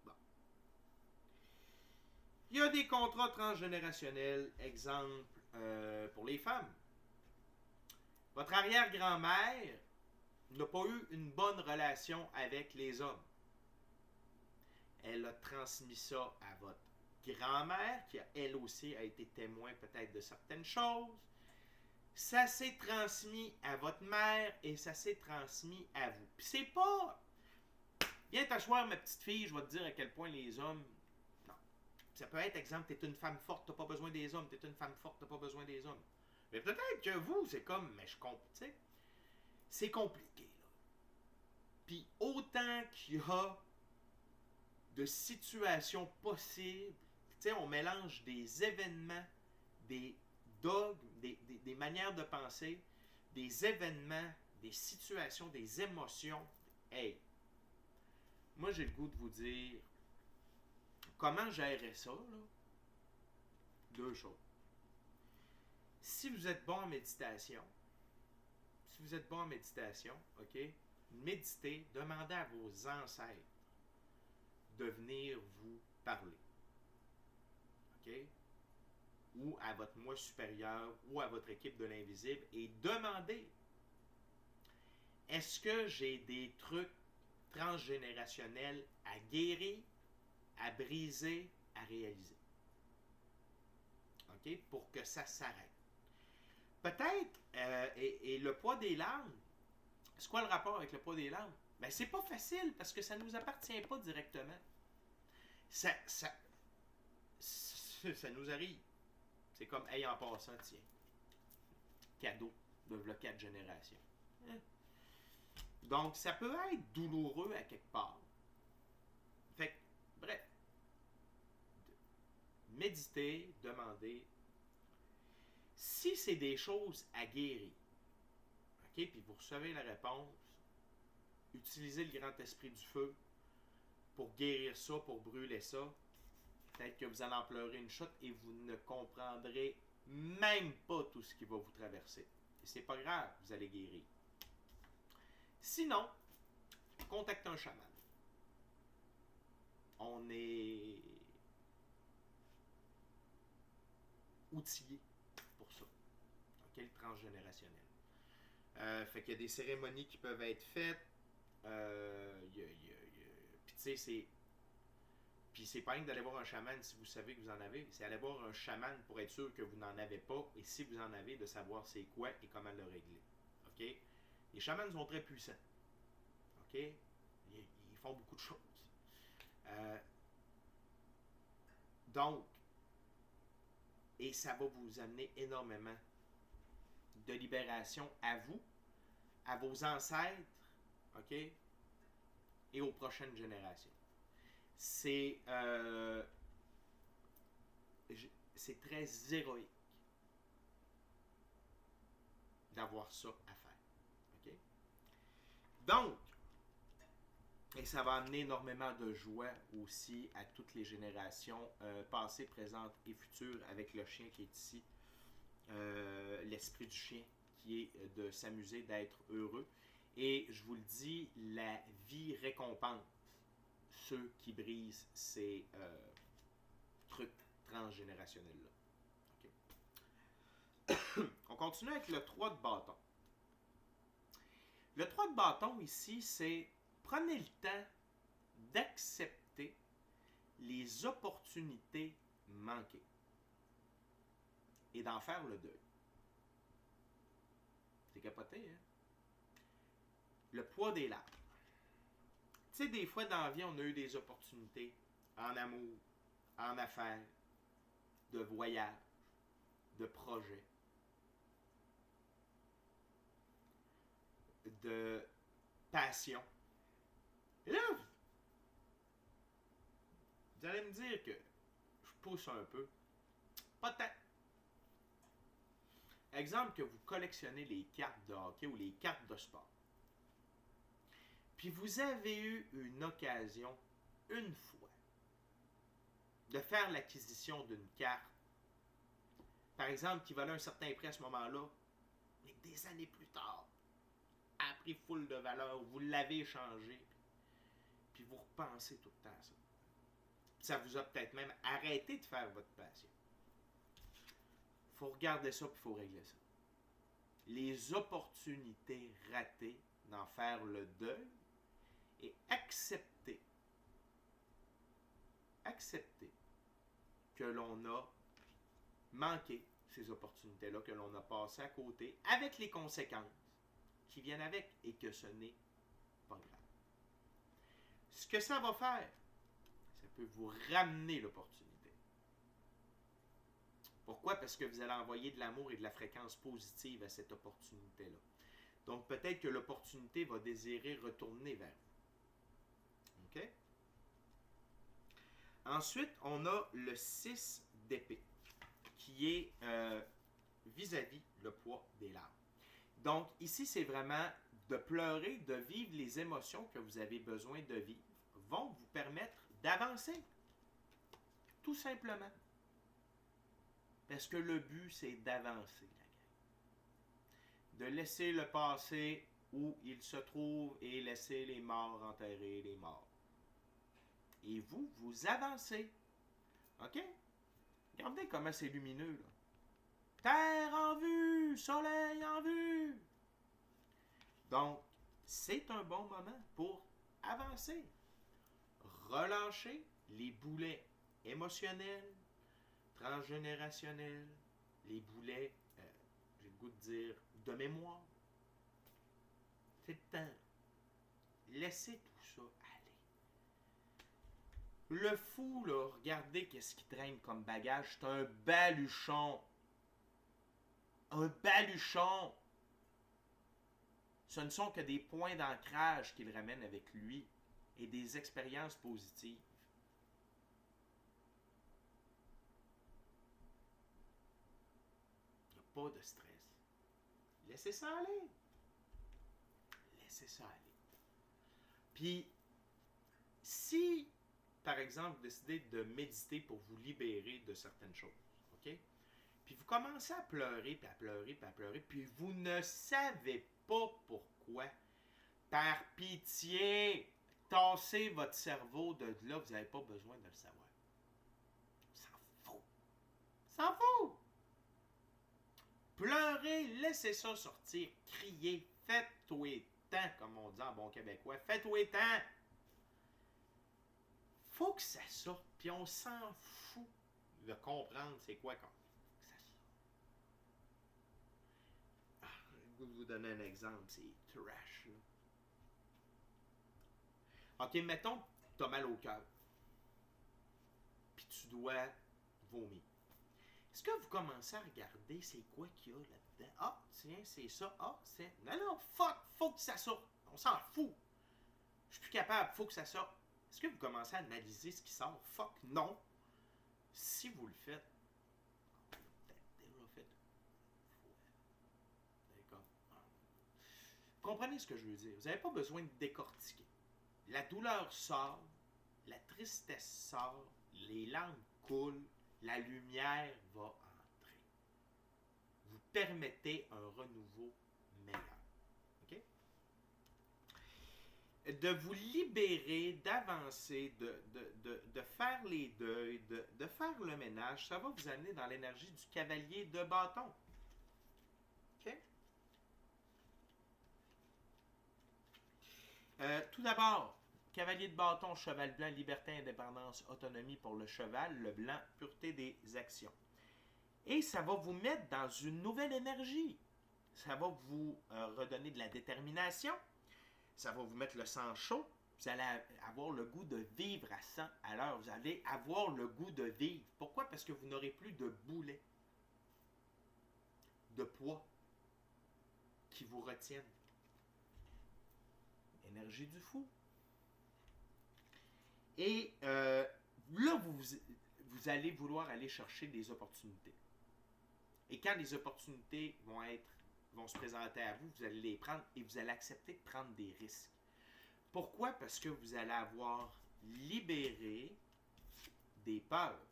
Bon. Il y a des contrats transgénérationnels, exemple pour les femmes. Votre arrière-grand-mère n'a pas eu une bonne relation avec les hommes. Elle a transmis ça à votre grand-mère, qui elle aussi a été témoin peut-être de certaines choses. Ça s'est transmis à votre mère et ça s'est transmis à vous. Puis c'est pas... Viens t'asseoir, ma petite fille, je vais te dire à quel point les hommes... Non. Ça peut être, exemple, t'es une femme forte, t'as pas besoin des hommes. T'es une femme forte, t'as pas besoin des hommes. Mais peut-être que vous, c'est comme... Mais je comprends, tu sais. C'est compliqué, là. Puis autant qu'il y a de situations possibles, tu sais, on mélange des événements, des dogmes, des manières de penser, des événements, des situations, des émotions. Hey, moi j'ai le goût de vous dire comment gérer ça, là. Deux choses. Si vous êtes bon en méditation, OK, méditez, demandez à vos ancêtres de venir vous parler. OK? Ou à votre moi supérieur, ou à votre équipe de l'invisible, et demandez, est-ce que j'ai des trucs transgénérationnels à guérir, à briser, à réaliser? OK? Pour que ça s'arrête. Peut-être, et le poids des larmes, c'est quoi le rapport avec le poids des larmes? Ben, c'est pas facile, parce que ça ne nous appartient pas directement. Ça nous arrive. C'est comme, hey, en passant, tiens, cadeau de 4 générations. Donc, ça peut être douloureux à quelque part. Fait que, bref, méditez, demandez. Si c'est des choses à guérir, OK, puis vous recevez la réponse, utilisez le grand esprit du feu pour guérir ça, pour brûler ça. Peut-être que vous allez en pleurer une chute et vous ne comprendrez même pas tout ce qui va vous traverser. Et c'est pas grave, vous allez guérir. Sinon, contactez un chaman. On est outillé pour ça. OK, le transgénérationnel. Fait qu'il y a des cérémonies qui peuvent être faites. Puis tu sais, Puis c'est pas rien d'aller voir un chaman si vous savez que vous en avez. C'est aller voir un chaman pour être sûr que vous n'en avez pas. Et si vous en avez, de savoir c'est quoi et comment le régler. OK? Les chamans sont très puissants. OK? Ils font beaucoup de choses. Donc, et ça va vous amener énormément de libération à vous, à vos ancêtres, OK? Et aux prochaines générations. C'est très héroïque d'avoir ça à faire. OK? Donc, et ça va amener énormément de joie aussi à toutes les générations passées, présentes et futures avec le chien qui est ici. L'esprit du chien qui est de s'amuser, d'être heureux. Et je vous le dis, la vie récompense ceux qui brisent ces trucs transgénérationnels-là. Okay. continue avec le 3 de bâton. Le 3 de bâton ici, c'est prenez le temps d'accepter les opportunités manquées et d'en faire le deuil. C'est capoté, hein? Le poids des larmes. Tu sais, des fois dans la vie, on a eu des opportunités en amour, en affaires, de voyage, de projets, de passion. Et là, vous allez me dire que je pousse un peu. Pas tant. Exemple que vous collectionnez les cartes de hockey ou les cartes de sport. Puis vous avez eu une occasion, une fois, de faire l'acquisition d'une carte, par exemple, qui valait un certain prix à ce moment-là, mais des années plus tard, a pris full de valeur, vous l'avez échangé, puis vous repensez tout le temps à ça. Ça vous a peut-être même arrêté de faire votre passion. Il faut regarder ça, puis il faut régler ça. Les opportunités ratées, d'en faire le deuil, et accepter que l'on a manqué ces opportunités-là, que l'on a passé à côté, avec les conséquences qui viennent avec, et que ce n'est pas grave. Ce que ça va faire, ça peut vous ramener l'opportunité. Pourquoi? Parce que vous allez envoyer de l'amour et de la fréquence positive à cette opportunité-là. Donc peut-être que l'opportunité va désirer retourner vers vous. OK? Ensuite, on a le 6 d'épée, qui est vis-à-vis le poids des larmes. Donc, ici, c'est vraiment de pleurer, de vivre les émotions que vous avez besoin de vivre, vont vous permettre d'avancer. Tout simplement. Parce que le but, c'est d'avancer, la gang. De laisser le passé où il se trouve et laisser les morts enterrer les morts. Et vous, vous avancez. OK? Regardez comment c'est lumineux, là. Terre en vue, soleil en vue. Donc, c'est un bon moment pour avancer. Relâcher les boulets émotionnels, transgénérationnels, les boulets, j'ai le goût de dire, de mémoire. C'est le temps. Laissez tout ça aller. Le fou, là, regardez qu'est-ce qui traîne comme bagage. C'est un baluchon. Un baluchon. Ce ne sont que des points d'ancrage qu'il ramène avec lui et des expériences positives. Il n'y a pas de stress. Laissez ça aller. Laissez ça aller. Puis, si, par exemple, vous décidez de méditer pour vous libérer de certaines choses, OK? Puis vous commencez à pleurer, puis à pleurer, puis à pleurer, puis vous ne savez pas pourquoi. Par pitié, tassez votre cerveau de là, vous n'avez pas besoin de le savoir. S'en fout. S'en fout. Pleurez, laissez ça sortir, criez, faites-toi tant, comme on dit en bon québécois, faites-toi tant. Faut que ça sorte, puis on s'en fout de comprendre c'est quoi quand ça sorte. Je vais vous donner un exemple, c'est trash, là. OK, mettons, tu as mal au cœur, puis tu dois vomir. Est-ce que vous commencez à regarder c'est quoi qu'il y a là-dedans? Ah, tiens, c'est ça. Ah, c'est... Non, faut que ça sorte. On s'en fout. Je suis plus capable, faut que ça sorte. Est-ce que vous commencez à analyser ce qui sort? Fuck, non. Si vous le faites, vous l'avez peut-être déjà fait. D'accord. Vous comprenez ce que je veux dire? Vous n'avez pas besoin de décortiquer. La douleur sort, la tristesse sort, les larmes coulent, la lumière va entrer. Vous permettez un renouveau meilleur. OK? De vous libérer, d'avancer, de faire les deuils, de faire le ménage, ça va vous amener dans l'énergie du cavalier de bâton. Tout d'abord, cavalier de bâton, cheval blanc, liberté, indépendance, autonomie pour le cheval, le blanc, pureté des actions. Et ça va vous mettre dans une nouvelle énergie. Ça va vous redonner de la détermination. Ça va vous mettre le sang chaud. Vous allez avoir le goût de vivre à 100 à l'heure. Vous allez avoir le goût de vivre. Pourquoi? Parce que vous n'aurez plus de boulets, de poids qui vous retiennent. Énergie du fou. Et là, vous allez vouloir aller chercher des opportunités. Et quand les opportunités vont se présenter à vous, vous allez les prendre et vous allez accepter de prendre des risques. Pourquoi? Parce que vous allez avoir libéré des peurs.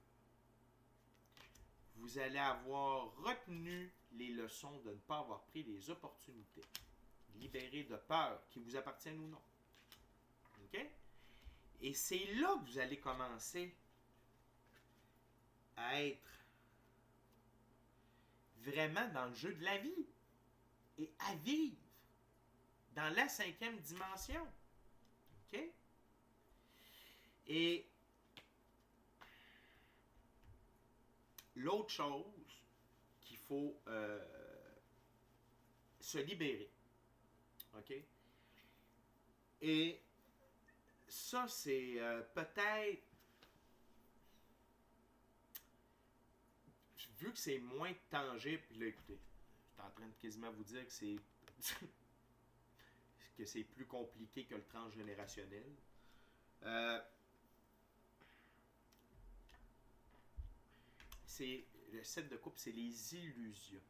Vous allez avoir retenu les leçons de ne pas avoir pris les opportunités. Libéré de peurs qui vous appartiennent ou non. OK? Et c'est là que vous allez commencer à être vraiment dans le jeu de la vie et à vivre dans la 5e dimension. OK? Et l'autre chose qu'il faut se libérer. OK? Et ça, c'est peut-être, vu que c'est moins tangible, puis là, écoutez, je suis en train de quasiment vous dire que c'est que c'est plus compliqué que le transgénérationnel. C'est le 7 de coupe, c'est les illusions.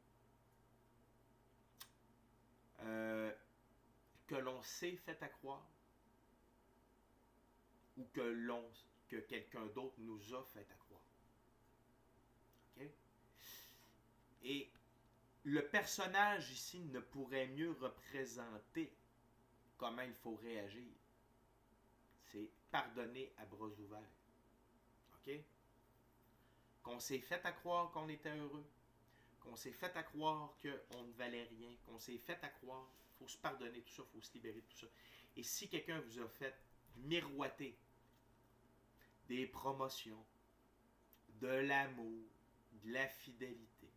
Que l'on s'est fait à croire ou que quelqu'un d'autre nous a fait à croire. OK? Et le personnage ici ne pourrait mieux représenter comment il faut réagir. C'est pardonner à bras ouverts. OK? Qu'on s'est fait à croire qu'on était heureux, qu'on s'est fait à croire qu'on ne valait rien, qu'on s'est fait à croire, il faut se pardonner tout ça, il faut se libérer de tout ça. Et si quelqu'un vous a fait miroiter des promotions, de l'amour, de la fidélité,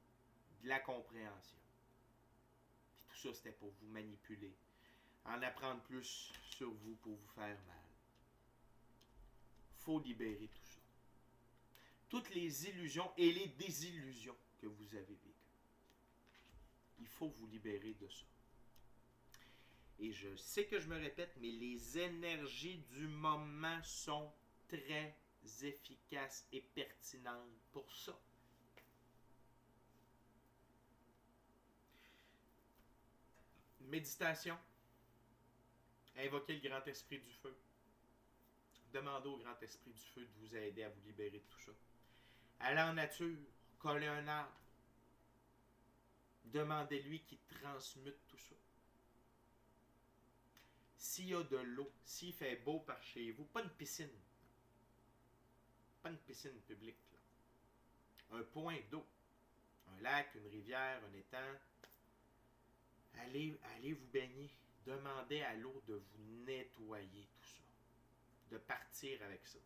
de la compréhension, puis tout ça c'était pour vous manipuler, en apprendre plus sur vous pour vous faire mal. Il faut libérer tout ça. Toutes les illusions et les désillusions que vous avez vécues. Il faut vous libérer de ça. Et je sais que je me répète, mais les énergies du moment sont très efficaces et pertinentes pour ça. Méditation. Invoquez le grand esprit du feu. Demandez au grand esprit du feu de vous aider à vous libérer de tout ça. Allez en nature, collez un arbre. Demandez-lui qu'il transmute tout ça. S'il y a de l'eau, s'il fait beau par chez vous, pas une piscine. Pas une piscine publique. Là. Un point d'eau. Un lac, une rivière, un étang. Allez vous baigner. Demandez à l'eau de vous nettoyer tout ça. De partir avec ça.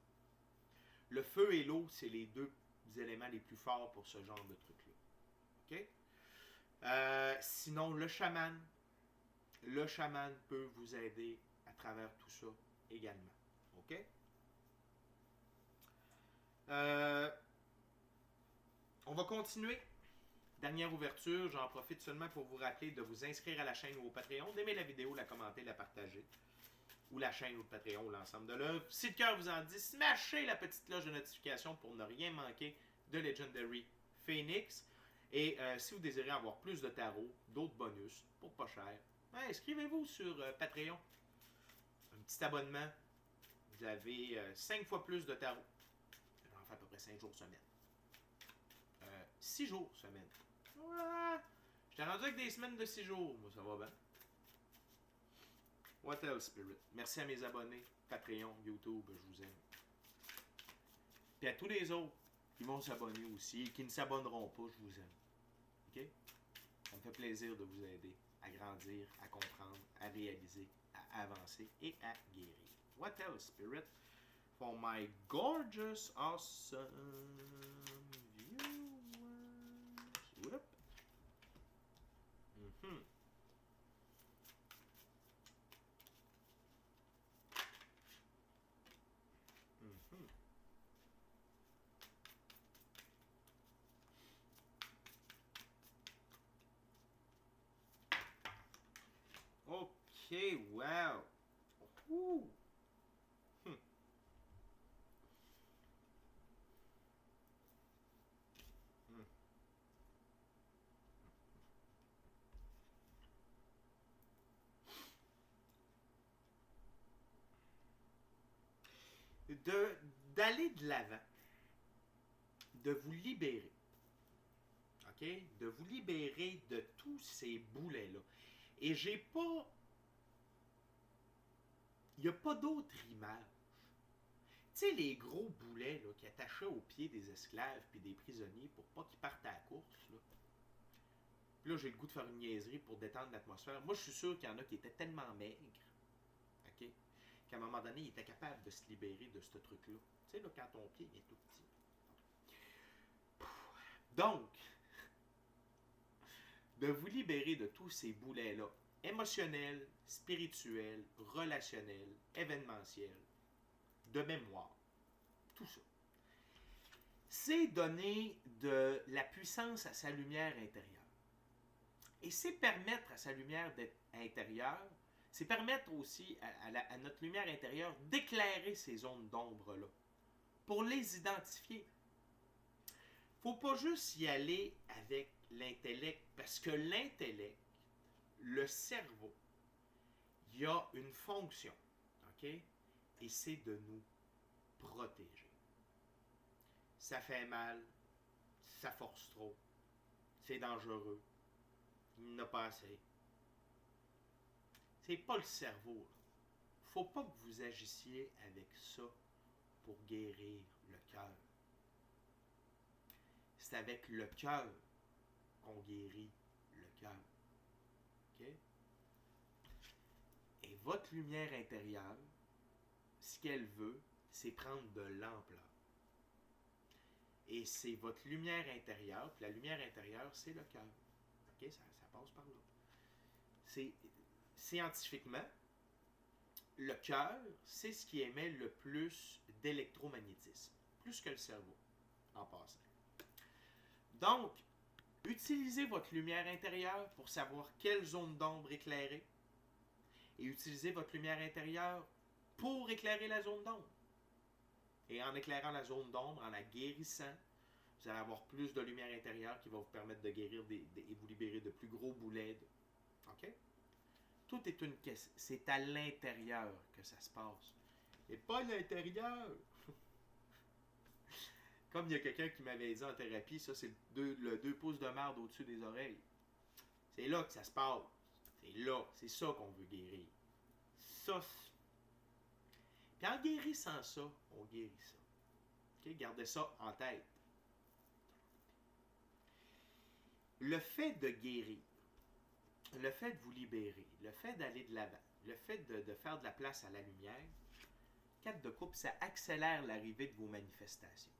Le feu et l'eau, c'est les deux éléments les plus forts pour ce genre de truc-là. OK? Sinon, le chaman. Le chaman peut vous aider à travers tout ça également. OK? On va continuer. Dernière ouverture, j'en profite seulement pour vous rappeler de vous inscrire à la chaîne ou au Patreon, d'aimer la vidéo, la commenter, la partager. Ou la chaîne ou le Patreon ou l'ensemble de l'œuvre. Si le cœur vous en dit, smashez la petite cloche de notification pour ne rien manquer de Legendary Phoenix. Et si vous désirez avoir plus de tarot, d'autres bonus, pour pas cher, inscrivez-vous sur Patreon. Un petit abonnement. Vous avez 5 fois plus de tarot. J'en fais à peu près 5 jours semaine. 6 jours semaine. Ouais. J'étais rendu avec des semaines de 6 jours. Moi, ça va bien. What else, Spirit? Merci à mes abonnés, Patreon, YouTube, je vous aime. Puis à tous les autres qui vont s'abonner aussi et qui ne s'abonneront pas, je vous aime. OK? Ça me fait plaisir de vous aider à grandir, à comprendre, à réaliser, à à avancer et à guérir. What else, Spirit? For my gorgeous, awesome viewers. Whoop. Mm-hmm. Mm-hmm. Okay, wow. Ooh. Hmm. Hmm. D'aller de l'avant, de vous libérer, ok, de vous libérer de tous ces boulets-là. Et j'ai pas, il n'y a pas d'autre image. Tu sais, les gros boulets là, qui attachaient aux pieds des esclaves puis des prisonniers pour pas qu'ils partent à la course. Là. Puis là, j'ai le goût de faire une niaiserie pour détendre l'atmosphère. Moi, je suis sûr qu'il y en a qui étaient tellement maigres, ok, qu'à un moment donné, ils étaient capables de se libérer de ce truc-là. Tu sais, là, quand ton pied est tout petit. Donc, de vous libérer de tous ces boulets-là, émotionnels, spirituels, relationnels, événementiels, de mémoire, tout ça. C'est donner de la puissance à sa lumière intérieure. Et c'est permettre à sa lumière intérieure, c'est permettre aussi à notre lumière intérieure d'éclairer ces zones d'ombre-là, pour les identifier. Faut pas juste y aller avec l'intellect, parce que l'intellect, le cerveau, il y a une fonction, ok? Et c'est de nous protéger. Ça fait mal, ça force trop, c'est dangereux, il n'a pas assez. C'est pas le cerveau. Là. Faut pas que vous agissiez avec ça pour guérir le cœur. C'est avec le cœur qu'on guérit le cœur. OK? Et votre lumière intérieure, ce qu'elle veut, c'est prendre de l'ampleur. Et c'est votre lumière intérieure, puis la lumière intérieure, c'est le cœur. OK? Ça passe par là. C'est scientifiquement, le cœur, c'est ce qui émet le plus d'électromagnétisme, plus que le cerveau, en passant. Donc, utilisez votre lumière intérieure pour savoir quelle zone d'ombre éclairer et utilisez votre lumière intérieure pour éclairer la zone d'ombre. Et en éclairant la zone d'ombre, en la guérissant, vous allez avoir plus de lumière intérieure qui va vous permettre de guérir et vous libérer de plus gros boulets. OK? Tout est une question. C'est à l'intérieur que ça se passe. Et pas à l'intérieur. Comme il y a quelqu'un qui m'avait dit en thérapie, ça c'est le 2 pouces de marde au-dessus des oreilles. C'est là que ça se passe. C'est là. C'est ça qu'on veut guérir. Ça. Puis en guérissant ça, on guérit ça. Okay? Gardez ça en tête. Le fait de guérir, le fait de vous libérer, le fait d'aller de l'avant, le fait de faire de la place à la lumière, 4 de coupe, ça accélère l'arrivée de vos manifestations.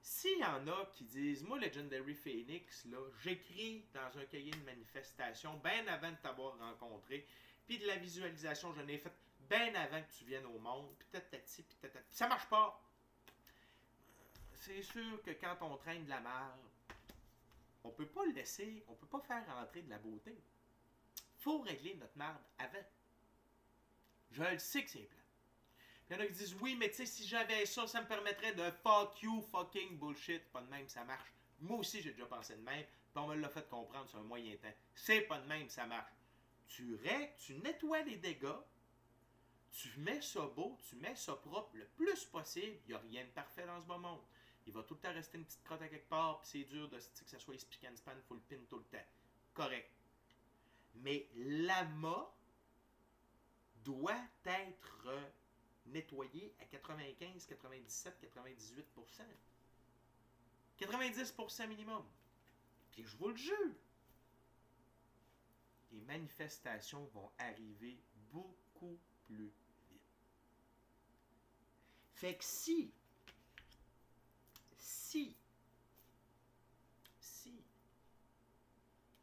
S'il y en a qui disent, moi, Legendary Phoenix, là, j'écris dans un cahier de manifestation bien avant de t'avoir rencontré, puis de la visualisation, je l'ai faite bien avant que tu viennes au monde, puis tatati, puis tatati. Ça marche pas! C'est sûr que quand on traîne de la merde, on peut pas le laisser, on peut pas faire rentrer de la beauté. Faut régler notre merde avant. Je le sais que c'est plat. Il y en a qui disent, oui, mais tu sais, si j'avais ça, ça me permettrait de fuck you, fucking bullshit. Pas de même, ça marche. Moi aussi, j'ai déjà pensé de même, puis on me l'a fait comprendre sur un moyen temps. C'est pas de même, ça marche. Tu règles, tu nettoies les dégâts, tu mets ça beau, tu mets ça propre le plus possible. Il n'y a rien de parfait dans ce beau monde. Il va tout le temps rester une petite crotte à quelque part, puis c'est dur de que ça soit spick and span full pin tout le temps. Correct. Mais l'amas doit être nettoyé à 95, 97, 98%. 90% minimum. Puis je vous le jure, les manifestations vont arriver beaucoup beaucoup plus vite. Fait que si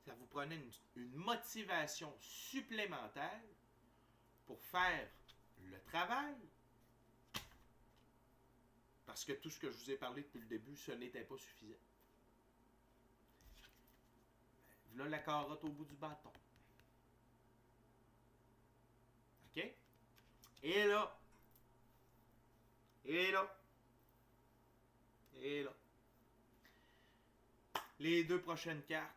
ça vous prenait une motivation supplémentaire pour faire le travail, parce que tout ce que je vous ai parlé depuis le début, ce n'était pas suffisant. Voilà la carotte au bout du bâton. OK? Et là, les deux prochaines cartes.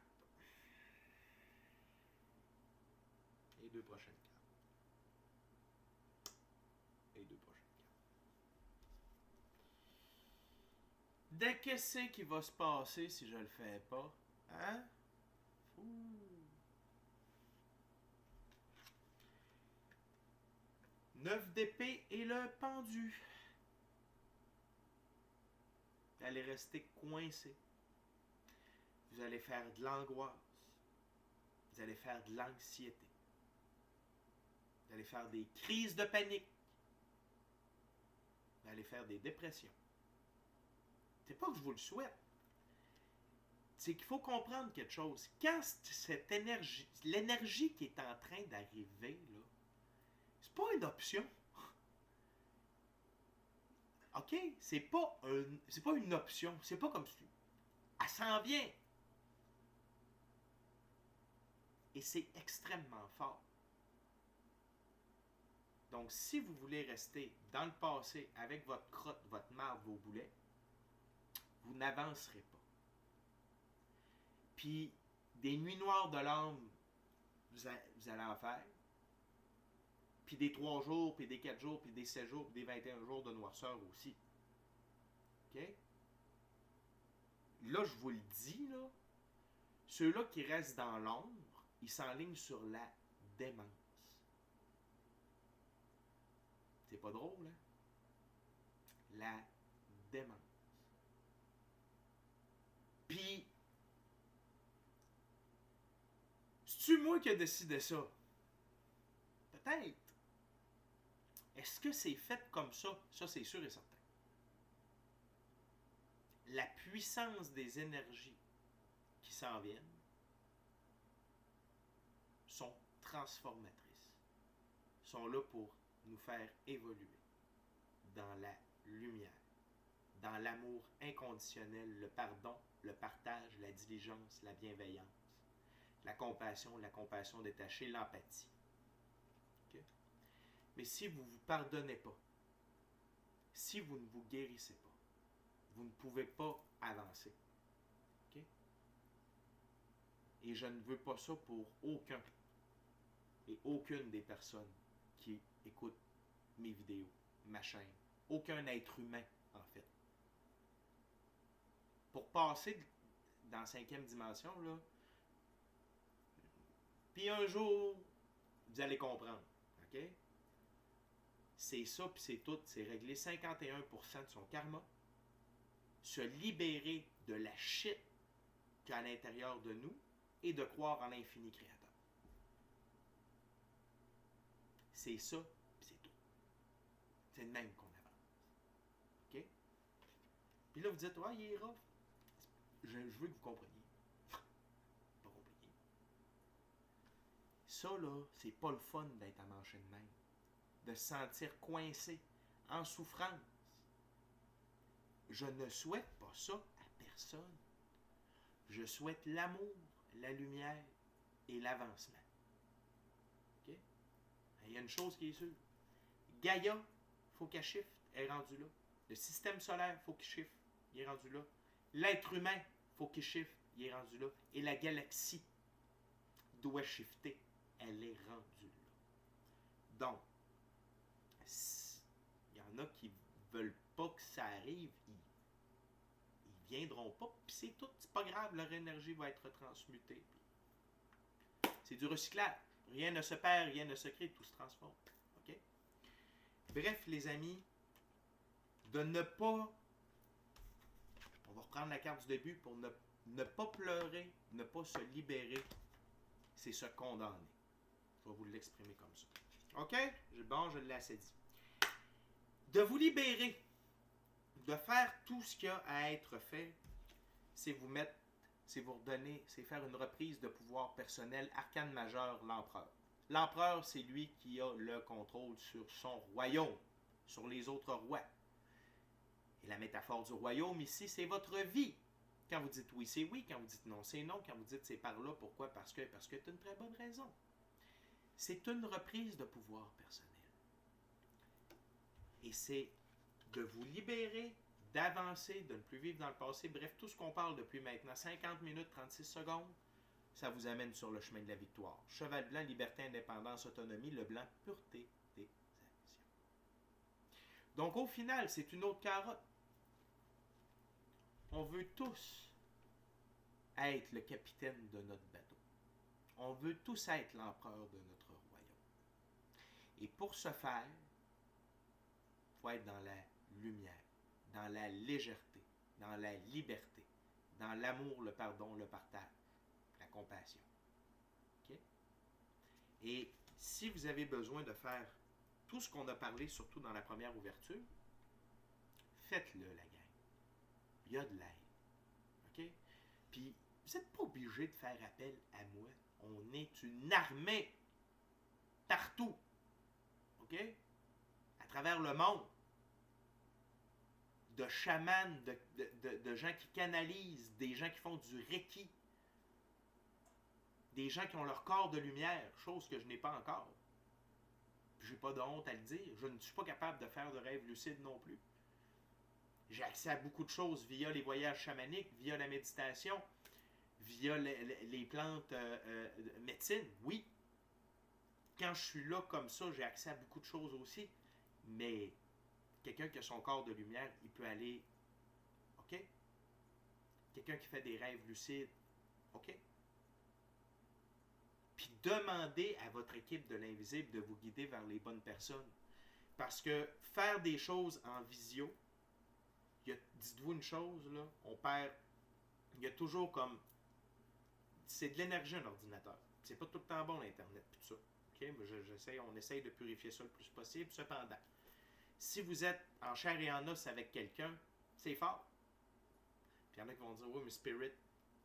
De qu'est-ce qui va se passer si je le fais pas? Hein? Ouh. 9 d'épée et le pendu. Vous allez rester coincé. Vous allez faire de l'angoisse. Vous allez faire de l'anxiété. Vous allez faire des crises de panique. Vous allez faire des dépressions. C'est pas que je vous le souhaite. C'est qu'il faut comprendre quelque chose. Quand cette énergie, l'énergie qui est en train d'arriver, là, c'est pas une option. OK? C'est pas une option. C'est pas comme si elle s'en vient. Et c'est extrêmement fort. Donc, si vous voulez rester dans le passé avec votre crotte, votre marde, vos boulets, vous n'avancerez pas. Puis, des nuits noires de l'âme, vous allez en faire. Puis des 3 jours, puis des 4 jours, puis des 7 jours, puis des 21 jours de noirceur aussi. OK? Là, je vous le dis, là, ceux-là qui restent dans l'ombre, ils s'enlignent sur la démence. C'est pas drôle, hein? La démence. Puis, c'est-tu moi qui ai décidé ça? Peut-être. Est-ce que c'est fait comme ça? Ça, c'est sûr et certain. La puissance des énergies qui s'en viennent sont transformatrices. Sont là pour nous faire évoluer dans la lumière, dans l'amour inconditionnel, le pardon, le partage, la diligence, la bienveillance, la compassion détachée, l'empathie. Okay? Mais si vous ne vous pardonnez pas, si vous ne vous guérissez pas, vous ne pouvez pas avancer. Okay? Et je ne veux pas ça pour aucun et aucune des personnes qui écoutent mes vidéos, ma chaîne. Aucun être humain, en fait. Pour passer dans la 5e dimension, là, puis un jour, vous allez comprendre. OK? C'est ça, puis c'est tout. C'est régler 51% de son karma. Se libérer de la shit qu'il y a à l'intérieur de nous et de croire en l'infini créateur. C'est ça, puis c'est tout. C'est le même qu'on avance. OK? Puis là, vous dites, ouais, il est rough. Je veux que vous compreniez. Pas compliqué. Ça, là, c'est pas le fun d'être à manger de même. De se sentir coincé, en souffrance. Je ne souhaite pas ça à personne. Je souhaite l'amour, la lumière et l'avancement. OK? Il y a une chose qui est sûre. Gaïa, il faut qu'elle shift, elle est rendue là. Le système solaire, il faut qu'il shift, il est rendu là. L'être humain, il faut qu'il shift, il est rendu là. Et la galaxie doit shifter, elle est rendue là. Donc, il y en a qui veulent pas que ça arrive, ils viendront pas, puis c'est tout, c'est pas grave, leur énergie va être transmutée. C'est du recyclage. Rien ne se perd, rien ne se crée, tout se transforme. OK? Bref, les amis, de ne pas... On va reprendre la carte du début pour ne pas pleurer, ne pas se libérer, c'est se condamner. Je vais vous l'exprimer comme ça. OK? Bon, je l'ai assez dit. De vous libérer, de faire tout ce qu'il y a à être fait, c'est vous mettre, c'est vous redonner, c'est faire une reprise de pouvoir personnel. Arcane majeur, l'empereur. L'empereur, c'est lui qui a le contrôle sur son royaume, sur les autres rois. Et la métaphore du royaume ici, c'est votre vie. Quand vous dites oui, c'est oui. Quand vous dites non, c'est non. Quand vous dites c'est par là, pourquoi? Parce que c'est une très bonne raison. C'est une reprise de pouvoir personnel. Et c'est de vous libérer, d'avancer, de ne plus vivre dans le passé. Bref, tout ce qu'on parle depuis maintenant 50 minutes, 36 secondes, ça vous amène sur le chemin de la victoire. Cheval blanc, liberté, indépendance, autonomie. Le blanc, pureté des actions. Donc au final, c'est une autre carotte. On veut tous être le capitaine de notre bateau. On veut tous être l'empereur de notre royaume. Et pour ce faire, il faut être dans la lumière, dans la légèreté, dans la liberté, dans l'amour, le pardon, le partage, la compassion. Okay? Et si vous avez besoin de faire tout ce qu'on a parlé, surtout dans la première ouverture, faites-le, la gang. Il y a de l'aide. OK? Puis, vous n'êtes pas obligé de faire appel à moi. On est une armée partout. OK? À travers le monde. De chamans, de gens qui canalisent, des gens qui font du reiki, des gens qui ont leur corps de lumière, chose que je n'ai pas encore. Puis, j'ai pas de honte à le dire. Je ne suis pas capable de faire de rêves lucides non plus. J'ai accès à beaucoup de choses via les voyages chamaniques, via la méditation, via les plantes médecine, oui. Quand je suis là comme ça, j'ai accès à beaucoup de choses aussi. Mais quelqu'un qui a son corps de lumière, il peut aller, OK? Quelqu'un qui fait des rêves lucides, OK? Puis demandez à votre équipe de l'invisible de vous guider vers les bonnes personnes. Parce que faire des choses en visio, dites-vous une chose, là, on perd, il y a toujours comme, c'est de l'énergie un ordinateur. C'est pas tout le temps bon l'Internet, puis tout ça. Okay? On essaye de purifier ça le plus possible. Cependant, si vous êtes en chair et en os avec quelqu'un, c'est fort. Puis il y en a qui vont dire, oui, mais Spirit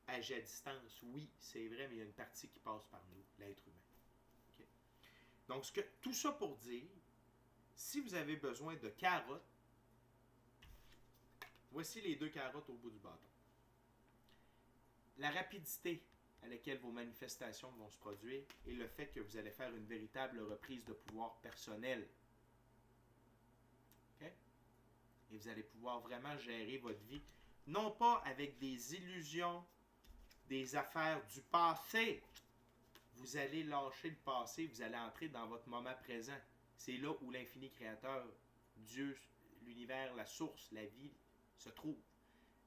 agit à distance. Oui, c'est vrai, mais il y a une partie qui passe par nous, l'être humain. Okay? Donc, tout ça pour dire, si vous avez besoin de carottes, voici les 2 carottes au bout du bâton. La rapidité à laquelle vos manifestations vont se produire et le fait que vous allez faire une véritable reprise de pouvoir personnel. Okay? Et vous allez pouvoir vraiment gérer votre vie, non pas avec des illusions, des affaires du passé. Vous allez lâcher le passé, vous allez entrer dans votre moment présent. C'est là où l'infini créateur, Dieu, l'univers, la source, la vie, se trouve.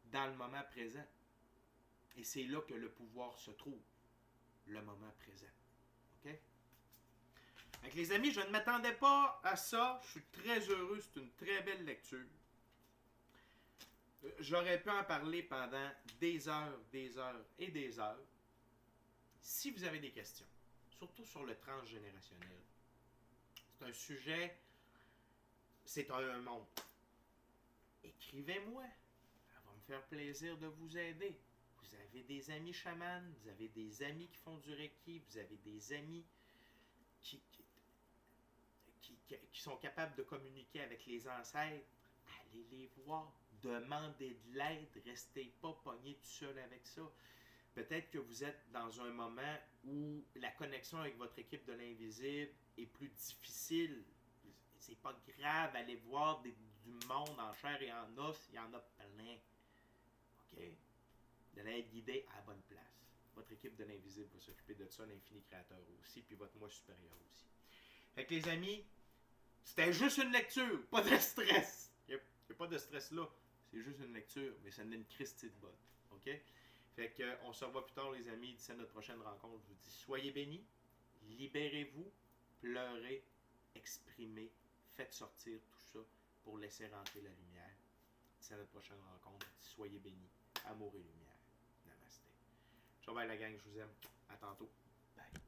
Dans le moment présent. Et c'est là que le pouvoir se trouve. Le moment présent. OK? Donc, les amis, je ne m'attendais pas à ça. Je suis très heureux. C'est une très belle lecture. J'aurais pu en parler pendant des heures et des heures. Si vous avez des questions, surtout sur le transgénérationnel, c'est un sujet, c'est un monde. Écrivez-moi. Ça va me faire plaisir de vous aider. Vous avez des amis chamans, vous avez des amis qui font du reiki, vous avez des amis qui sont capables de communiquer avec les ancêtres. Allez les voir, demandez de l'aide, restez pas pognés tout seul avec ça. Peut-être que vous êtes dans un moment où la connexion avec votre équipe de l'invisible est plus difficile. C'est pas grave, allez voir du monde en chair et en os, il y en a plein. OK? De l'aide guidée à la bonne place. Votre équipe de l'invisible va s'occuper de ça, l'infini créateur aussi, puis votre moi supérieur aussi. Fait que les amis, c'était juste une lecture, pas de stress. Il n'y a pas de stress là. C'est juste une lecture, mais ça n'est une Christie de botte. OK? Fait que on se revoit plus tard, les amis, d'ici à notre prochaine rencontre. Je vous dis, soyez bénis, libérez-vous, pleurez, exprimez, faites sortir tout ça pour laisser rentrer la lumière. D'ici à notre prochaine rencontre, soyez bénis, amour et lumière. Namasté. Ciao, bye la gang, je vous aime. À tantôt. Bye.